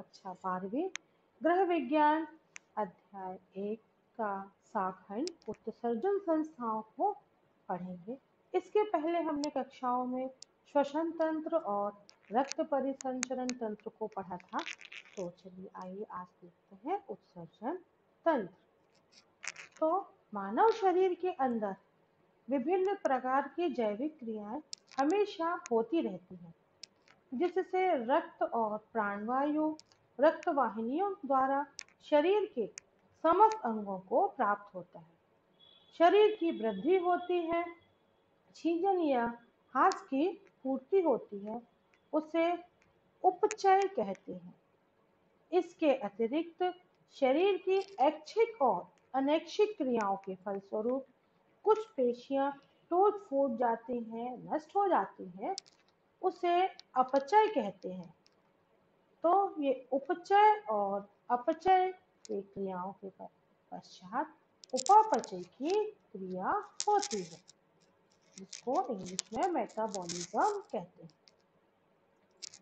कक्षा 12वीं गृह विज्ञान अध्याय 1 का साखंड उत्सर्जन संस्थाओं को पढ़ेंगे। इसके पहले हमने कक्षाओं में श्वसन तंत्र और रक्त परिसंचरण तंत्र को पढ़ा था। तो चलिए आइए आज देखते हैं उत्सर्जन तंत्र। तो मानव शरीर के अंदर विभिन्न प्रकार की जैविक क्रियाएं हमेशा होती रहती हैं, जिससे रक्त और प्राणवायु रक्त वाहिनियों द्वारा शरीर के समस्त अंगों को प्राप्त होता है। शरीर की वृद्धि होती है, छीजन या घास की पूर्ति होती है, उसे उपचय कहते हैं। इसके अतिरिक्त शरीर की ऐच्छिक और अनैच्छिक क्रियाओं के फलस्वरूप कुछ पेशियां टूट फूट जाती हैं, नष्ट हो जाती हैं, उसे अपचय कहते हैं। तो ये उपचय और अपचय की क्रियाओं के पश्चात उपापचय की क्रिया होती है, जिसको इंग्लिश में मेटाबॉलिज्म कहते हैं।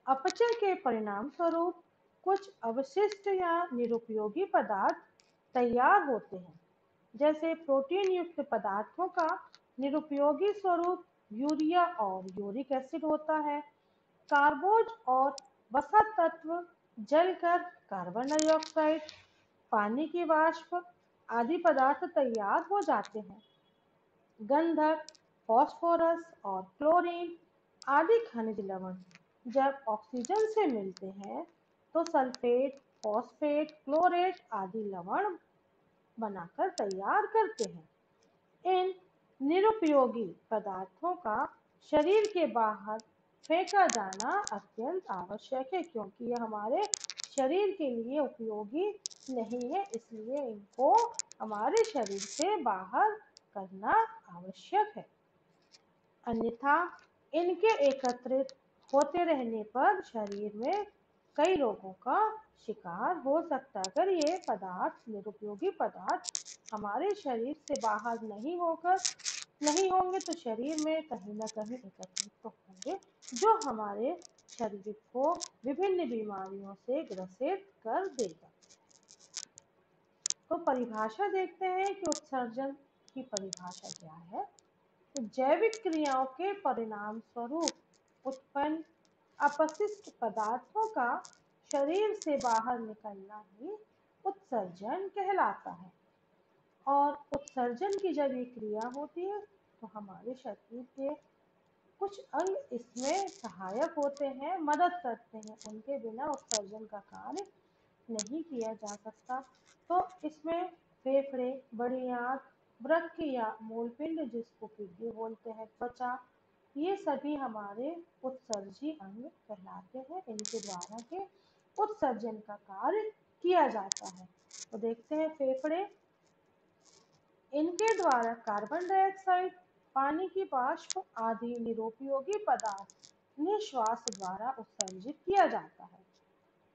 अपचय के परिणाम स्वरूप कुछ अवशिष्ट या निरुपयोगी पदार्थ तैयार होते हैं। जैसे प्रोटीन युक्त पदार्थों का निरुपयोगी स्वरूप यूरिया और यूरिक एसिड होता है। कार्बोज और वसा तत्व जलकर कार्बन डाइऑक्साइड, पानी की वाष्प आदि पदार्थ तैयार हो जाते हैं। गंधक, फास्फोरस और क्लोरीन आदि खनिज लवण जब ऑक्सीजन से मिलते हैं तो सल्फेट, फॉस्फेट, क्लोरेट आदि लवण बनाकर तैयार करते हैं। इन निरुपयोगी पदार्थों का शरीर के बाहर फेंका जाना अत्यंत आवश्यक है, क्योंकि यह हमारे शरीर के लिए उपयोगी नहीं है, इसलिए इनको हमारे शरीर से बाहर करना आवश्यक है। अन्यथा इनके एकत्रित होते रहने पर शरीर में कई रोगों का शिकार हो सकता है। अगर ये पदार्थ निरुपयोगी पदार्थ हमारे शरीर से बाहर नहीं होंगे तो शरीर में कहीं ना कहीं एकत्रित तो होंगे, जो हमारे शरीर को विभिन्न बीमारियों से ग्रसित कर देगा। तो परिभाषा देखते हैं कि उत्सर्जन की परिभाषा क्या है। तो जैविक क्रियाओं के परिणाम स्वरूप उत्पन्न अपशिष्ट पदार्थों का शरीर से बाहर निकलना ही उत्सर्जन कहलाता है। और उत्सर्जन की जब ये क्रिया होती है तो हमारे शरीर के कुछ अंग इसमें सहायक होते हैं, मदद करते हैं। उनके बिना उत्सर्जन का कार्य नहीं किया जा सकता। तो इसमें फेफड़े, बड़ी आंत, वृक्क या मूलपिंड जिसको किडनी बोलते हैं, त्वचा, ये सभी हमारे उत्सर्जी अंग कहलाते हैं। इनके द्वारा के उत्सर्जन का कार्य किया जाता है। तो देखते हैं फेफड़े, इनके द्वारा कार्बन डाइऑक्साइड, पानी की वाष्प आदि निरुपयोगी पदार्थ निश्वास द्वारा उत्सर्जित किया जाता है।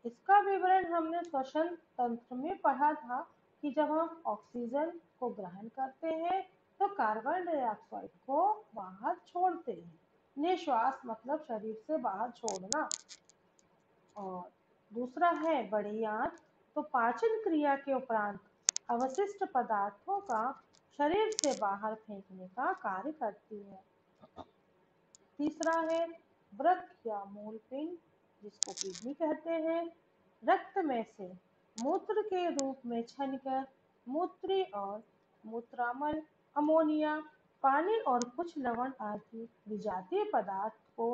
इसका विवरण हमने श्वसन तंत्र में पढ़ा था कि जब हम ऑक्सीजन को ग्रहण करते हैं तो कार्बन डाइऑक्साइड को बाहर छोड़ते हैं। निश्वास मतलब शरीर से बाहर छोड़ना। और दूसरा है बड़ी आंत, तो पाचन क्रिया के उपरांत अवशिष्ट पदार्थों का शरीर से बाहर फेंकने का कार्य करती है। तीसरा है वृक्क या मूलपिंड, जिसको किडनी कहते हैं। रक्त में से मूत्र के रूप में छनकर मूत्री और मूत्रामल, अमोनिया, पानी और कुछ लवण आदि विजातीय पदार्थ को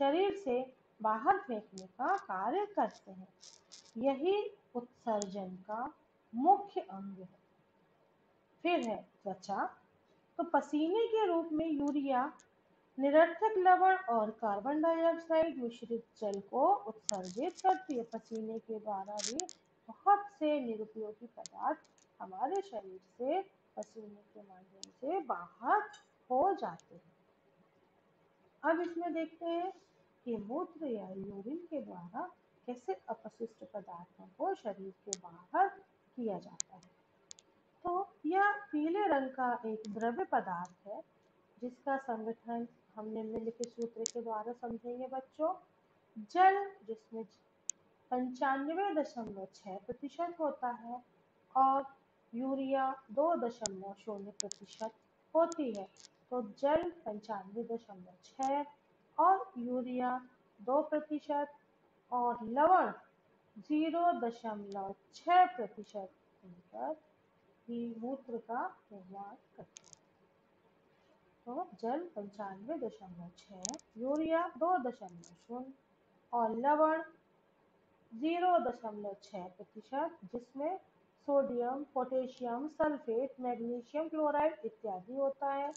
शरीर से बाहर फेंकने का कार्य करते हैं। यही उत्सर्जन का मुख्य अंग है। फिर है त्वचा, तो पसीने के रूप में यूरिया, निरर्थक लवण और कार्बन डाइऑक्साइड मिश्रित जल को उत्सर्जित करती है। पसीने के द्वारा भी बहुत से निरुपयोगी पदार्थ हमारे शरीर से पसीने के माध्यम से बाहर हो जाते हैं। अब इसमें देखते हैं कि मूत्र या यूरिन के द्वारा कैसे अपशिष्ट पदार्थों को शरीर के बाहर किया जाता है। तो यह पीले रंग का एक द्रव्य पदार्थ है, जिसका संगठन हम निम्नलिखित सूत्र के द्वारा समझेंगे बच्चों। जल, जिसमें 95.6% होता है और यूरिया 2.0% होती है। तो जल 95.6 और यूरिया 2% और लवण 0.6% मिलकर ही मूत्र का निर्माण करते हैं। तो जल 95.6, यूरिया 2.0 और लवण 0.6%, जिसमें sodium, potassium, sulphate, magnesium chloride इत्यादि होता है,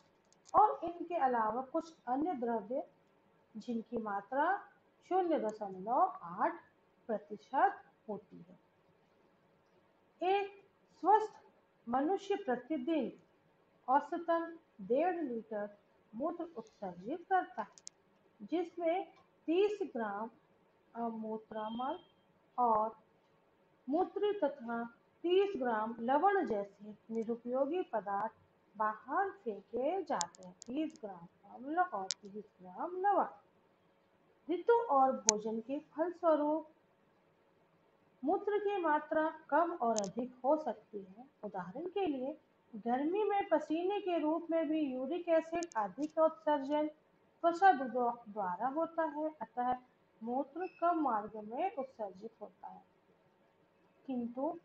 और इनके अलावा कुछ अन्य द्रव्य जिनकी मात्रा 0.8% होती है। एक स्वस्थ मनुष्य प्रतिदिन औसतन 1.5 लीटर मूत्र उत्सर्जित करता है, जिसमें 30 ग्राम अमूत्रामल और मूत्र तथा 30 ग्राम लवण जैसे निरुपयोगी पदार्थ बाहर फेंके जाते हैं। 30 ग्राम अम्ल और 30 ग्राम लवण। ऋतु और भोजन के फलस्वरूप मूत्र की मात्रा कम और अधिक हो सकती है। उदाहरण के लिए, गर्मी में पसीने के रूप में भी यूरिक एसिड आदि का उत्सर्जन त्वचा द्वारा होता है, अतः मूत्र कम मार्ग में उत्सर्जित होता है। किंतु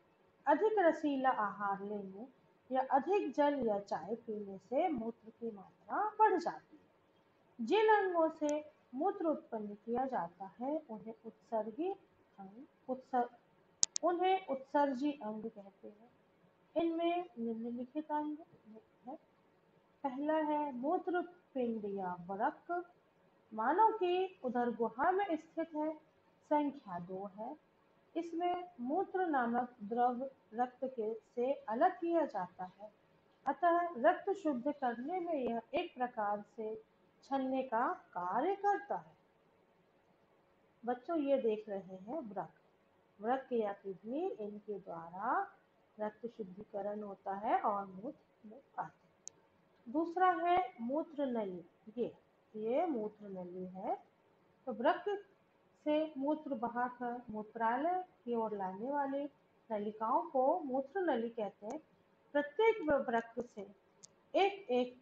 अधिक रसीला आहार लेने या अधिक जल या चाय पीने से मूत्र की मात्रा बढ़ जाती है। जिन अंगों से मूत्र उत्पन्न किया जाता है उन्हें उत्सर्जी अंग कहते हैं। इनमें निम्नलिखित अंग है। पहला है मूत्र पिंड या वृक्क, मानव की उदर गुहा में स्थित है। संख्या 2 है। इसमें मूत्र नामक द्रव रक्त के से अलग किया जाता है, अतः रक्त शुद्ध करने में यह एक प्रकार से छन्ने का कार्य करता है। बच्चों, ये देख रहे हैं वृक्क या किडनी, इनके द्वारा रक्त शुद्धिकरण होता है और मूत्र में आते हैं। दूसरा है मूत्र नली। ये मूत्र नली है। तो वृक्क से मूत्र बहाकर मूत्रालय की ओर लाने वाली नलिकाओं को मूत्र नली कहते हैं। प्रत्येक वृक्क से एक एक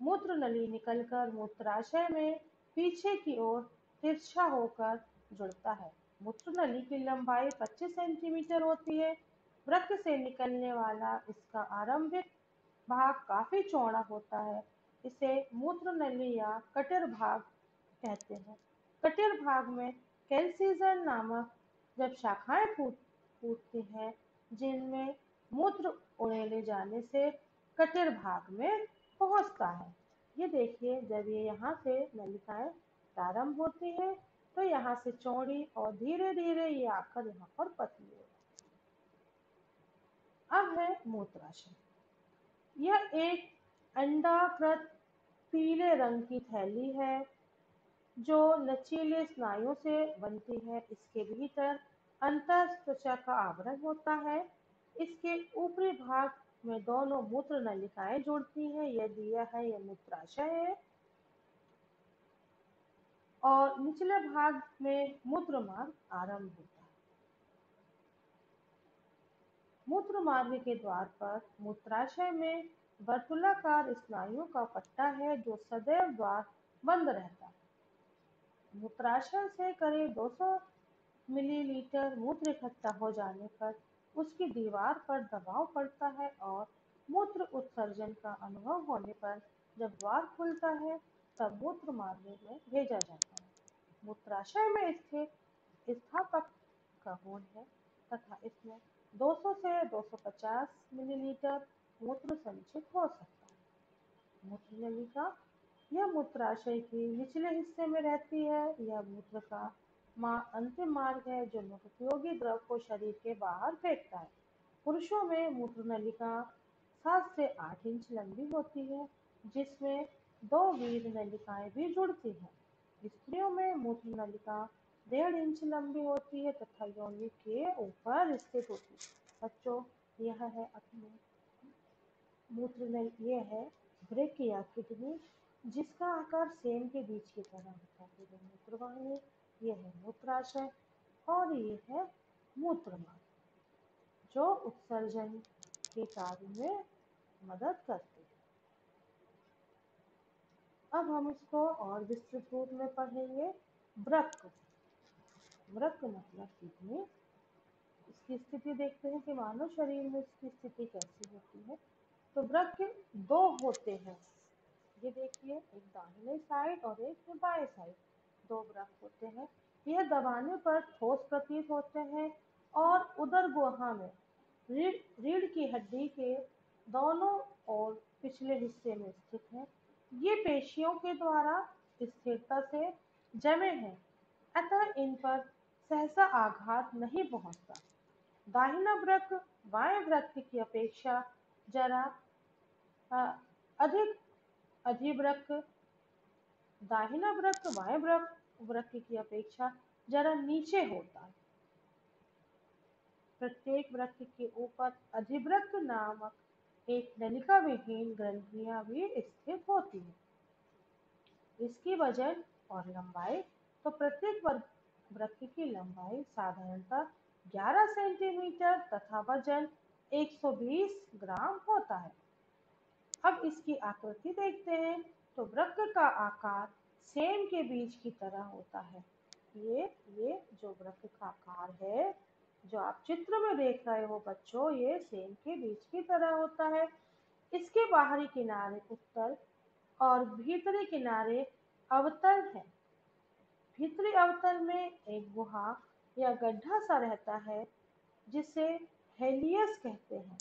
मूत्र नली निकलकर मूत्राशय में पीछे की ओर तिरछा होकर जुड़ता है। मूत्र नली की लंबाई 25 सेंटीमीटर होती है। वृक्क से निकलने वाला इसका आरंभिक भाग काफी चौड़ा होता है। इसे मूत्र नली या कटर भाग कहते हैं। कटर भाग में कैल्सीजन नामक जब शाखाएं फूटती हैं, जिनमें मूत्र उड़ेले जाने से कटर भाग में पहुंचता है। ये देखिए, जब ये यहाँ से नलिकाएं प्रारंभ होती है तो यहाँ से चौड़ी और धीरे धीरे ये आकर यहाँ पर पतली हो जाती है। अब है मूत्राशय। यह एक अंडाकृत पीले रंग की थैली है जो लचीले स्नायुओं से बनती है। इसके भीतर अंतःत्वचा का आवरण होता है। इसके ऊपरी भाग में दोनों मूत्र नलिकाएं जुड़ती हैं, यह दिया है, यह मूत्राशय है। और निचले भाग में मूत्र मार्ग आरंभ होता है। मूत्र मार्ग के द्वार पर मूत्राशय में वर्तुलाकार स्नायुओं का पट्टा है जो सदैव द्वार बंद रहता है। मूत्राशय से करीब 200 मिलीलीटर मूत्र इकट्ठा हो जाने पर उसकी दीवार पर दबाव पड़ता है और मूत्र उत्सर्जन का अनुभव होने पर जब द्वार खुलता है तब मूत्र मार्ग में भेजा जाता है। मूत्राशय में स्थित स्थापक का गुण है तथा इसमें 200 से 250 मिलीलीटर मूत्र संचित हो सकता है। मूत्र नलिका यह मूत्राशय के निचले हिस्से में रहती है। यह मूत्र का अंतिम मार्ग है जो उपयोगी द्रव को शरीर के बाहर फेंकता है। पुरुषों में मूत्र नलिका 7 से 8 इंच लंबी होती है, जिसमें 2 वीर नलिकाएं भी जुड़ती हैं। स्त्रियों में मूत्र नलिका 1.5 इंच लंबी होती है तथा योनि के ऊपर स्थित होती है। बच्चों, यह है अपनी मूत्र नली, यह है वृक्क या किडनी, जिसका आकार सेम के बीज की तरह होता है। यह मूत्रवाहिनी, यह है मूत्राशय, और ये है मूत्रनाल जो उत्सर्जन के कार्य में मदद करती है। अब हम इसको और विस्तृत रूप में पढ़ेंगे। वृक्क, वृक्क मतलब किडनी। इसकी स्थिति देखते हैं कि मानव शरीर में इसकी स्थिति कैसी होती है। तो वृक्क दो होते हैं, ये देखिए, एक दाहिने साइड और एक बाएं साइड, दो वृक्क होते हैं। यह दबाने पर ठोस प्रतीत होते हैं और उदर गुहा में रीढ़ की हड्डी के दोनों और पिछले हिस्से में स्थित है। ये पेशियों के द्वारा स्थिरता से जमे हैं, अतः इन पर सहसा आघात नहीं पहुंचता। दाहिना वृक्क बाएं वृक्क की अपेक्षा जरा अ, अधिक अधिवृक्क दाहिना वृक्क बाएं वृक्क की अपेक्षा जरा नीचे होता है। प्रत्येक वृक्क के ऊपर अधिवृक्क नामक एक नलिका विहीन ग्रंथियां भी स्थित होती है। इसकी वजन और लंबाई, तो प्रत्येक वृक्क की लंबाई साधारणतः 11 सेंटीमीटर तथा वजन 120 ग्राम होता है। अब इसकी आकृति देखते हैं। तो वृक्क का आकार सेम के बीज की तरह होता है। ये जो वृक्क का आकार है, जो आप चित्र में देख रहे हो बच्चों, ये सेम के बीज की तरह होता है। इसके बाहरी किनारे उत्तल और भीतरी किनारे अवतल है। भीतरी अवतल में एक गुहा या गड्ढा सा रहता है जिसे हेलियस कहते हैं,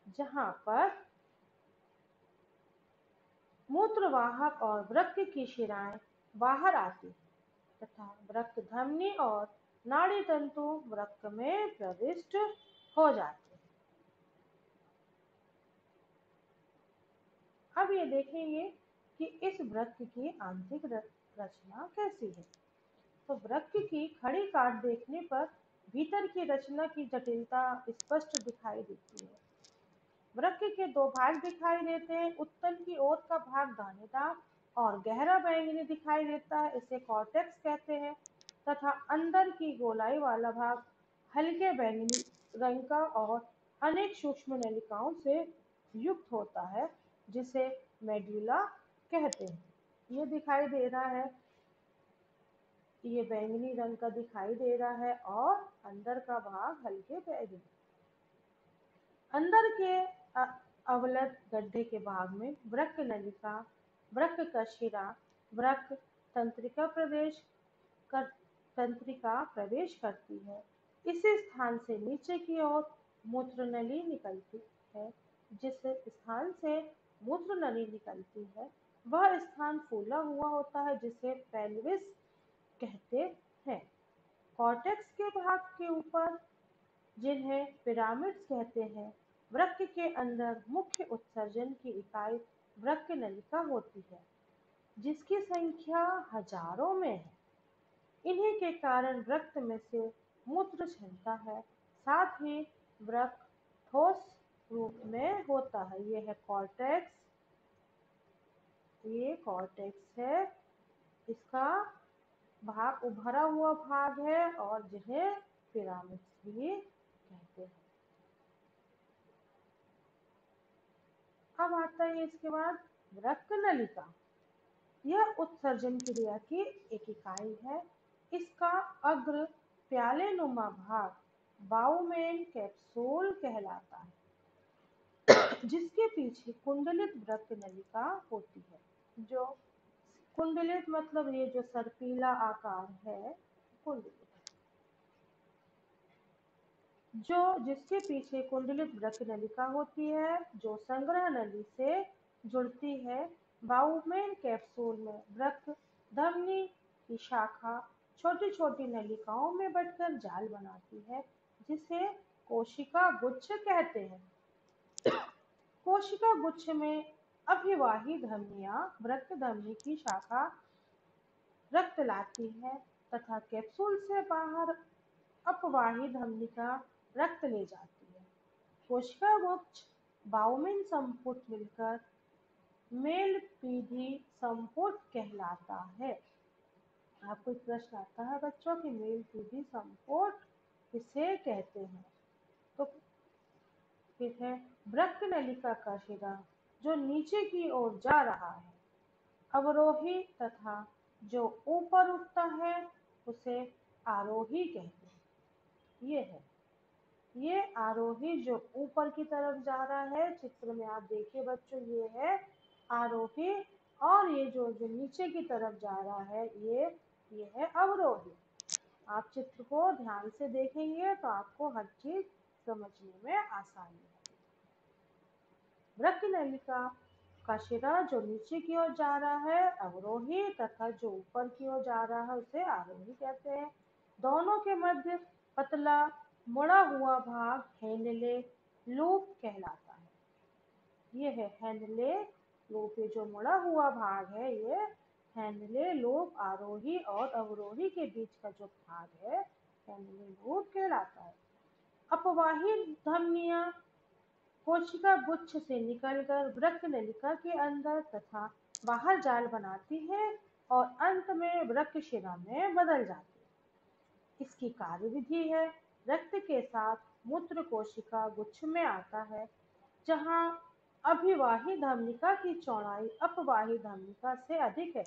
जहां पर मूत्रवाहक और वृक्क की शिराएं बाहर आती हैं तथा वृक्क धमनी और नाड़ी तंतु वृक्क में प्रविष्ट हो जाते हैं। अब ये देखेंगे कि इस वृक्क की आंतरिक रचना कैसी है। तो वृक्क की खड़ी काट देखने पर भीतर की रचना की जटिलता स्पष्ट दिखाई देती है। वृक्क के दो भाग दिखाई देते हैं। उत्तल की ओर का भाग दानेदार और गहरा बैंगनी दिखाई देता है, इसे कॉर्टेक्स कहते हैं, तथा अंदर की गोलाई वाला भाग हल्के बैंगनी रंग का और अनेक सूक्ष्म नलिकाओं से युक्त होता है, जिसे मेड्यूला कहते हैं। ये दिखाई दे रहा है, ये बैंगनी रंग का दिखाई दे रहा है और अंदर का भाग हल्के बैंगनी। अंदर के अवलत गड्ढे के भाग में वृक्क नलिका, वृक्क कशिरा, वृक्क तंत्रिका प्रवेश करती है। इसी स्थान से नीचे की ओर मूत्रनली निकलती है। जिस स्थान से मूत्रनली निकलती है वह स्थान फूला हुआ होता है, जिसे पेल्विस कहते हैं। कॉर्टेक्स के भाग के ऊपर, जिन्हें पिरामिड्स कहते हैं, वृक्क के अंदर मुख्य उत्सर्जन की इकाई वृक्क नलिका होती है, जिसकी संख्या हजारों में है। इन्हीं के कारण वृक्क में से मूत्र चलता है। साथ ही वृक्क ठोस रूप में होता है। ये है कॉर्टेक्स, ये कॉर्टेक्स है, इसका भाग उभरा हुआ भाग है और जिन्हें पिरामिड्स भी कहते हैं। अब आता है इसके बाद वृक्क नलिका। यह उत्सर्जन क्रिया की एक इकाई है। इसका अग्र प्याले नुमा भाग बाउमेन कैप्सूल कहलाता है, जिसके पीछे कुंडलित वृक्क नलिका होती है। जो कुंडलित मतलब ये जो सर्पीला आकार है, कुंडलित, जो जिसके पीछे कुंडलित वृक्क नलिका होती है, जो संग्रह नली से जुड़ती है। बाउमेन कैप्सूल में वृक्क धमनी की शाखा छोटी छोटी नलिकाओं में बंटकर जाल बनाती है, जिसे कोशिका गुच्छ कहते हैं। कोशिका गुच्छ में अभिवाही धमनियां वृक्क धमनी की शाखा रक्त लाती है तथा कैप्सूल से बाहर अपवाही धमनिका रक्त ले जाती है। कोशिका गुच्छ बाउमेन संपुट मिलकर मेलपीढ़ी संपुट कहलाता है। आपको एक प्रश्न आता है बच्चों की मेल पीढ़ी संपोट किसे कहते हैं? तो फिर है वृक्क नलिका का शिरा जो नीचे की ओर जा रहा है, अवरोही, तथा जो ऊपर उठता है उसे आरोही कहते हैं। ये है, ये आरोही जो ऊपर की तरफ जा रहा है, चित्र में आप देखिए बच्चों, ये है आरोही। और ये जो जो नीचे की तरफ जा रहा है, ये है अवरोही। आप चित्र को ध्यान से देखेंगे तो आपको हर चीज समझने में आसानी है। वृक्क नलिका का शिरा जो नीचे की ओर जा रहा है अवरोही, तथा जो ऊपर की ओर जा रहा है उसे आरोही कहते हैं। दोनों के मध्य पतला मुड़ा हुआ भाग हेनले लूप कहलाता है। ये है हेनले लूप, ये जो मुड़ा हुआ भाग है ये हेनले लूप। आरोही और अवरोही के बीच का जो भाग है हेनले लूप कहलाता है। अपवाही धमनियां कोशिका गुच्छ से निकलकर वृक्क नलिका के अंदर तथा बाहर जाल बनाती है और अंत में वृक्क शिरा में बदल जाती है। इसकी कार्यविधि है, रक्त के साथ मूत्र कोशिका गुच्छ में आता है, जहाँ अभिवाही धमनिका की चौड़ाई अपवाही धमनिका से अधिक है।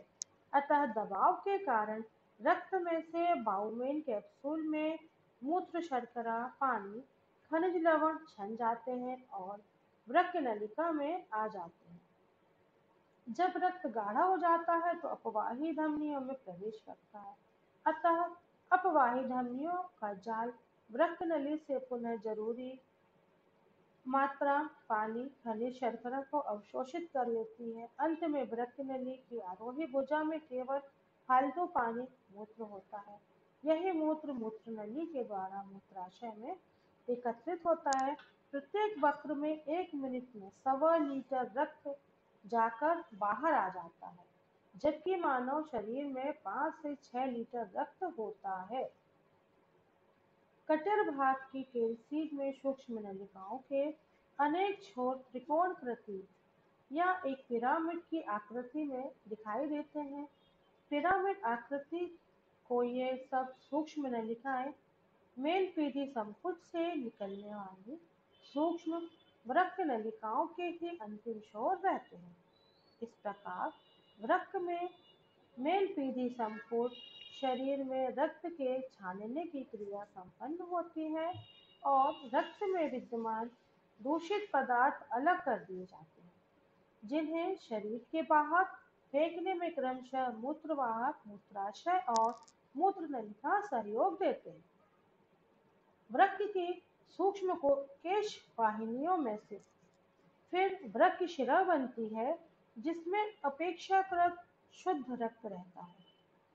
अतः दबाव के कारण रक्त में से बाउमेन कैप्सूल में मूत्र, शर्करा, पानी, खनिज लवण छन जाते हैं और वृक्क नलिका में आ जाते हैं। जब रक्त गाढ़ा हो जाता है तो अपवाही धमनियों में प्रवेश करता है। अतः अपवाही धमनियों का जाल वृक्क नली से पुनः जरूरी मात्रा पानी, खनिज, शर्करा को अवशोषित कर लेती है। अंत में वृक्क नली की आरोही भुजा में केवल फालतू पानी मूत्र होता है। यही मूत्र मूत्र नली के द्वारा मूत्राशय में एकत्रित होता है। प्रत्येक वक्र में 1 मिनट में 1.25 लीटर रक्त जाकर बाहर आ जाता है, जबकि मानव शरीर में 5 से 6 लीटर रक्त होता है। कटर भाग की कैल्सीज में सूक्ष्म नलिकाओं के अनेक छोर त्रिकोणाकृति या एक पिरामिड की आकृति में दिखाई देते हैं। पिरामिड आकृति को ये सब सूक्ष्म नलिकाएं मेल पीढ़ी संकुच से निकलने वाली सूक्ष्म वृक्क नलिकाओं के ही अंतिम छोर रहते हैं। इस प्रकार वृक्क में मेल पीढ़ी संपुट शरीर में रक्त के छानने की क्रिया संपन्न होती है और रक्त में विद्यमान दूषित पदार्थ अलग कर दिए जाते हैं, जिन्हें शरीर के बाहर फेंकने में क्रमशः मूत्रवाहक, मूत्राशय और मूत्र नलिका सहयोग देते हैं। वृक्क की सूक्ष्म केश वाहिनियों में से फिर वृक्क शिरा बनती है, जिसमें अपेक्षाकृत शुद्ध रक्त रहता है,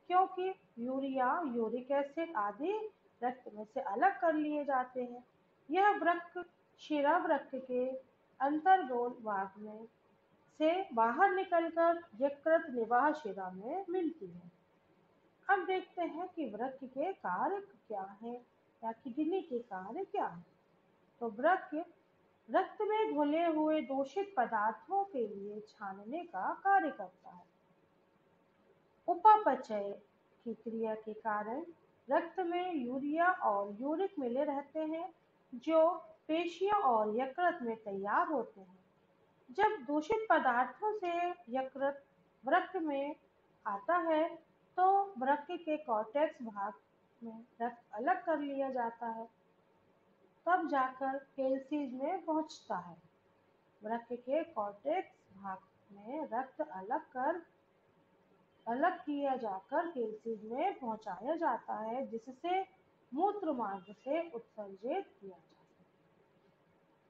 क्योंकि यूरिया, यूरिक एसिड आदि रक्त में से अलग कर लिए जाते हैं। यह वृक्क शिरा वृक्क के अंतर्गोल भाग में से बाहर निकलकर यकृत निवाह शिरा में मिलती है। अब देखते हैं कि वृक्क के कार्य क्या है या किडनी के कार्य क्या है। तो वृक्क रक्त में घुले हुए दूषित पदार्थों के लिए छानने का कार्य करता है। उपापचय की क्रिया के कारण रक्त में यूरिया और यूरिक मिले रहते हैं, जो पेशियों और यकृत में तैयार होते हैं। जब दूषित पदार्थों से यकृत वृक्क में आता है तो वृक्क के कॉर्टेक्स भाग में रक्त अलग कर लिया जाता है, तब जाकर कैल्सीज में पहुंचता है। वृक्क के कॉर्टेक्स भाग में रक्त अलग किया जाकर कैल्सीज में पहुंचाया जाता है, जिससे मूत्र मार्ग से उत्सर्जित किया जाता है।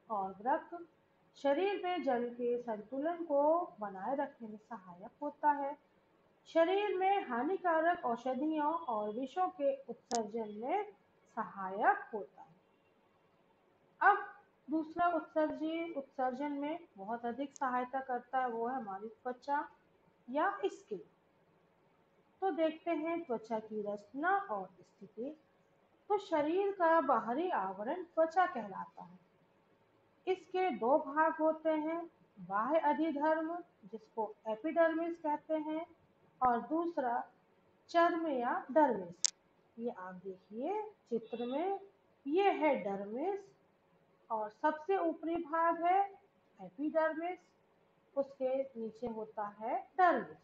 और वृक्क शरीर में जल के संतुलन को बनाए रखने में सहायक होता है। शरीर में हानिकारक औषधियों और विषों के उत्सर्जन में सहायक होता है। अब दूसरा उत्सर्जन में बहुत अधिक सहायता करता है, वो है हमारी त्वचा या स्किन। तो देखते हैं त्वचा की रचना और स्थिति। तो शरीर का बाहरी आवरण त्वचा कहलाता है। इसके 2 भाग होते हैं, बाह्य अधिधर्म जिसको एपिडर्मिस कहते हैं और दूसरा चर्म या डर्मिस। ये आप देखिए चित्र में, ये है डर्मिस और सबसे ऊपरी भाग है एपिडर्मिस, उसके नीचे होता है डर्मिस।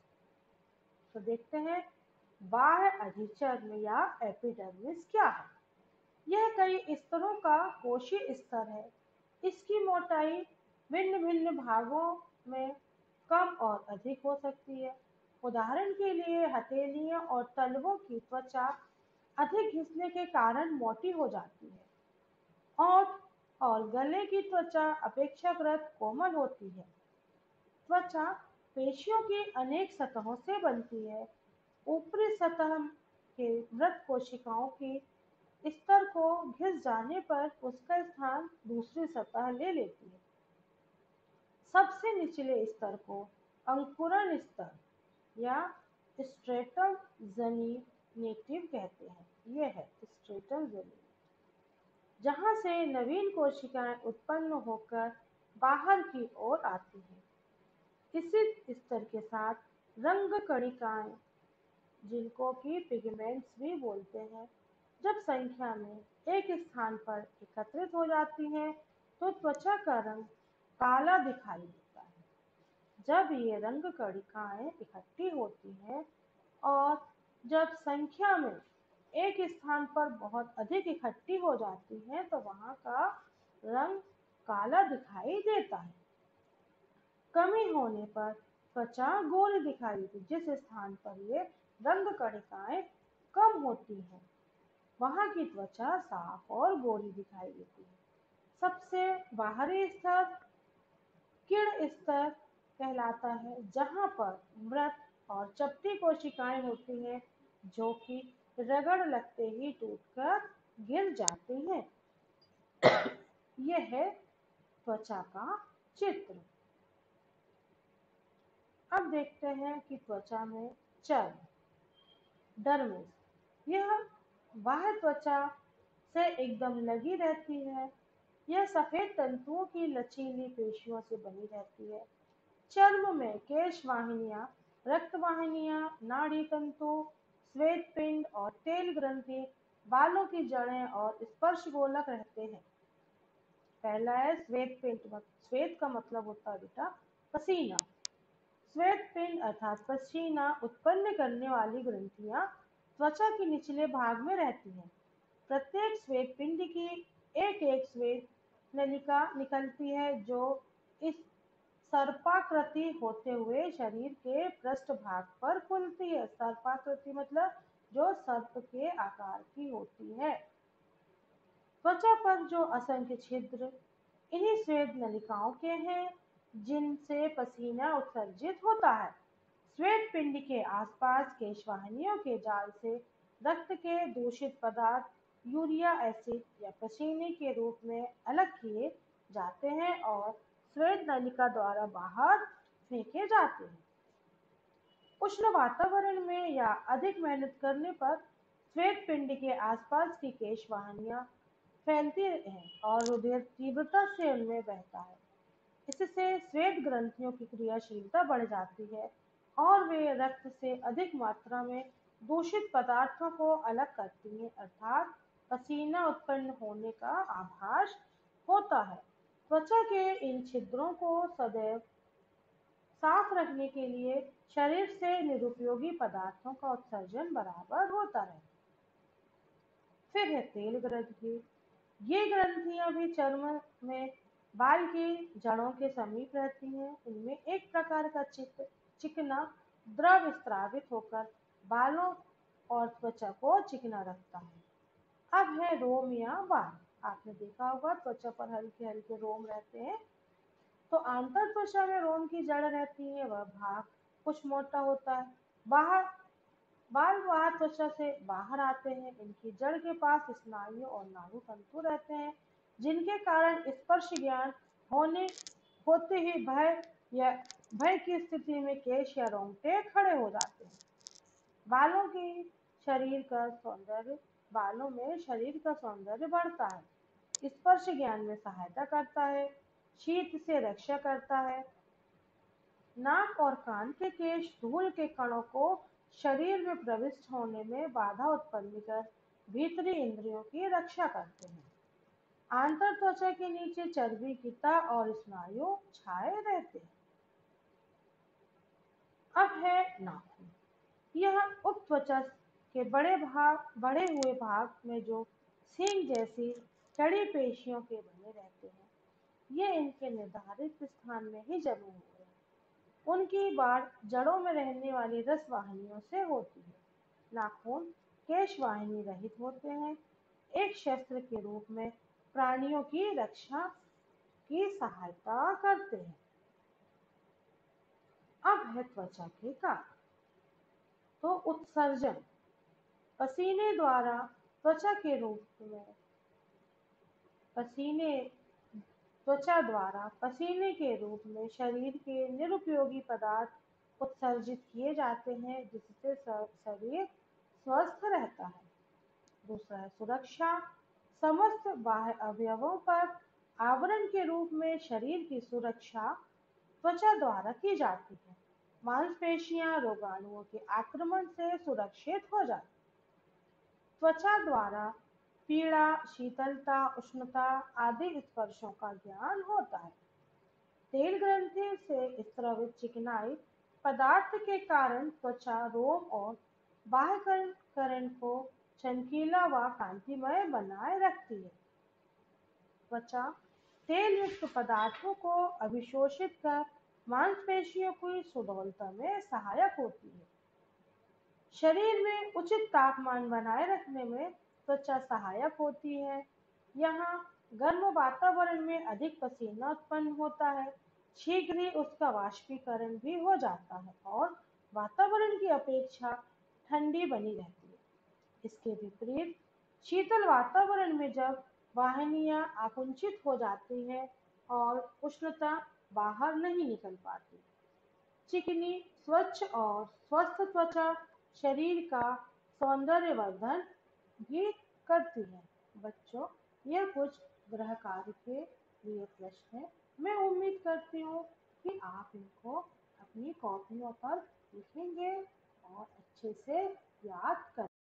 तो देखते हैं बाह्य अधिचर्म या एपिडर्मिस क्या है। यह कई स्तरों का कोशीय स्तर है। इसकी मोटाई भिन्न भिन्न भागों में कम और अधिक हो सकती है। उदाहरण के लिए हथेलियों और तलवों की त्वचा अधिक घिसने के कारण मोटी हो जाती है। ओठ और गले की त्वचा अपेक्षाकृत कोमल होती है। त्वचा पेशियों की अनेक सतहों से बनती है। ऊपरी सतह के मृत कोशिकाओं की स्तर को घिस जाने पर उसका स्थान दूसरी सतह ले लेती है। सबसे निचले स्तर को अंकुरण स्तर या स्ट्रेटम जर्मिनेटिव कहते हैं। यह है स्ट्रेटम जर्मिनेटिव, जहां से नवीन कोशिकाएं उत्पन्न होकर बाहर की ओर आती हैं। इसी स्तर के साथ रंग कणिकाएं, जिनको कि पिगमेंट्स भी बोलते हैं, जब संख्या में एक स्थान पर एकत्रित हो जाती हैं तो त्वचा का रंग काला दिखाई देता है। जब ये रंग कणिकाएं इकट्ठी होती हैं और जब संख्या में एक स्थान पर बहुत अधिक इकट्ठी हो जाती हैं तो वहां का रंग काला दिखाई देता है। कमी होने पर त्वचा गोरी दिखाई देती है। जिस स्थान पर ये रंग कणिकाएं कम होती हैं वहां की त्वचा साफ और गोरी दिखाई देती है। सबसे बाहरी स्तर किरण स्तर कहलाता है, जहां पर मृत और चपटी कोशिकाएं होती हैं जो कि रगड़ लगते ही टूटकर गिर जाती हैं। यह है त्वचा का चित्र। अब देखते हैं कि त्वचा में चर्म, डर्मिस, यह बाह्य त्वचा से एकदम लगी रहती है। यह सफेद तंतुओं की लचीली पेशियों से बनी रहती है। चर्म में केश वाहिनियां, रक्त वाहिनियां, नाड़ी तंतु, श्वेत पिंड और तेल ग्रंथि, बालों की जड़ें और स्पर्श गोलक रहते हैं। पहला है श्वेत पिंड। श्वेत का मतलब होता है बेटा पसीना। श्वेत पिंड अर्थात पसीना उत्पन्न करने वाली ग्रंथियां त्वचा के निचले भाग में रहती हैं। प्रत्येक श्वेत पिंड की एक एक श्वेत नलिका निकलती है जो इस सर्पाकृति होते हुए शरीर के पृष्ठभाग पर खुलती है। सर्पाकृति मतलब जो सर्प के आकार की होती है। त्वचा पर जो असंख्य छिद्र इन्हीं श्वेत नलिकाओं के हैं जिनसे पसीना उत्सर्जित होता है। श्वेत पिंड के आसपास केशवाहिनियों के जाल से रक्त के दूषित पदार्थ यूरिया एसिड या पसीने के रूप में अलग किए जाते हैं और श्वेत नलिका द्वारा बाहर फेंके जाते हैं। उष्ण वातावरण में या अधिक मेहनत करने पर श्वेत पिंड के आसपास की केशवाहिनियां फैलती हैं और रुधिर तीव्रता से उनमें बहता है। इससे श्वेत ग्रंथियों की क्रियाशीलता बढ़ जाती है और वे रक्त से अधिक मात्रा में दूषित पदार्थों को अलग करती हैं, अर्थात पसीना उत्पन्न होने का आभास होता है। त्वचा के इन छिद्रों को सदैव साफ रखने के लिए शरीर से निरुपयोगी पदार्थों का उत्सर्जन बराबर होता है। फिर है तेल ग्रंथि। ये ग्रंथियां भी चर्म में बाल की जड़ों के समीप रहती हैं। इनमें एक प्रकार का चिकना द्रव स्रावित होकर बालों और त्वचा को चिकना रखता है। अब है रोम या बाल। आपने देखा होगा त्वचा पर हल्के हल्के रोम रहते हैं। तो आंतर त्वचा में रोम की जड़ रहती है, वह भाग कुछ मोटा होता है। बाहर बाल बाहर त्वचा से बाहर आते हैं। इनकी जड़ के पास स्नायु और नाड़ू तंतु रहते हैं जिनके कारण स्पर्श ज्ञान होने होते ही भय की स्थिति में केश या रोंगटे खड़े हो जाते हैं। बालों की शरीर का सौंदर्य बालों में शरीर का सौंदर्य बढ़ता है, स्पर्श ज्ञान में सहायता करता है, शीत से रक्षा करता है। नाक और कान के केश धूल के कणों को शरीर में प्रविष्ट होने में बाधा उत्पन्न कर भीतरी इंद्रियों की रक्षा करते हैं। आंतर त्वचा के नीचे चर्बी की तह और स्नायु छाए रहते हैं। अब है नाखून। यह उपत्वचा के बड़े हुए भाग में जो सींग जैसी कड़ी पेशियों के बने रहते हैं, ये इनके निर्धारित स्थान में ही जमे हुए हैं। उनकी बाढ़ जड़ों में रहने वाली रस वाहिनियों से होती है। नाखून केश वाहिनी रहित होते हैं, एक शस्त्र के रूप में प्राणियों की रक्षा की सहायता करते हैं। अब है त्वचा के कार्य। तो उत्सर्जन पसीने द्वारा त्वचा के रूप में पसीने त्वचा द्वारा पसीने के रूप में शरीर के निरुपयोगी पदार्थ उत्सर्जित किए जाते हैं, जिससे शरीर स्वस्थ रहता है। दूसरा है सुरक्षा। समस्त बाह्य अवयवों पर आवरण के रूप में शरीर की सुरक्षा त्वचा द्वारा की जाती है। मांसपेशियां रोगाणुओं के आक्रमण से सुरक्षित हो जाती हैं। त्वचा द्वारा पीड़ा, शीतलता, उष्णता आदि स्पर्शों का ज्ञान होता है। तेल ग्रंथि से स्रावित चिकनाई पदार्थ के कारण त्वचा रोम और बाह्यकरण को चमकीला व कांतिमय बनाए रखती है। त्वचा तेल युक्त पदार्थों को अभिशोषित कर मांसपेशियों की सुडौलता में सहायक होती है। शरीर में उचित तापमान बनाए रखने में त्वचा सहायक होती है। यहाँ गर्म वातावरण में अधिक पसीना उत्पन्न होता है, शीघ्र ही उसका वाष्पीकरण भी हो जाता है और वातावरण की अपेक्षा ठंडी बनी रहती है। इसके विपरीत शीतल वातावरण में जब वाहिनियां आकुंचित हो जाती हैं और उष्णता बाहर नहीं निकल पाती। चिकनी, स्वच्छ और स्वस्थ त्वचा शरीर का सौंदर्यवर्धन भी करती है। बच्चों, यह कुछ गृह कार्य के लिए प्रश्न है। मैं उम्मीद करती हूँ कि आप इनको अपनी कॉपियों पर लिखेंगे और अच्छे से याद करेंगे।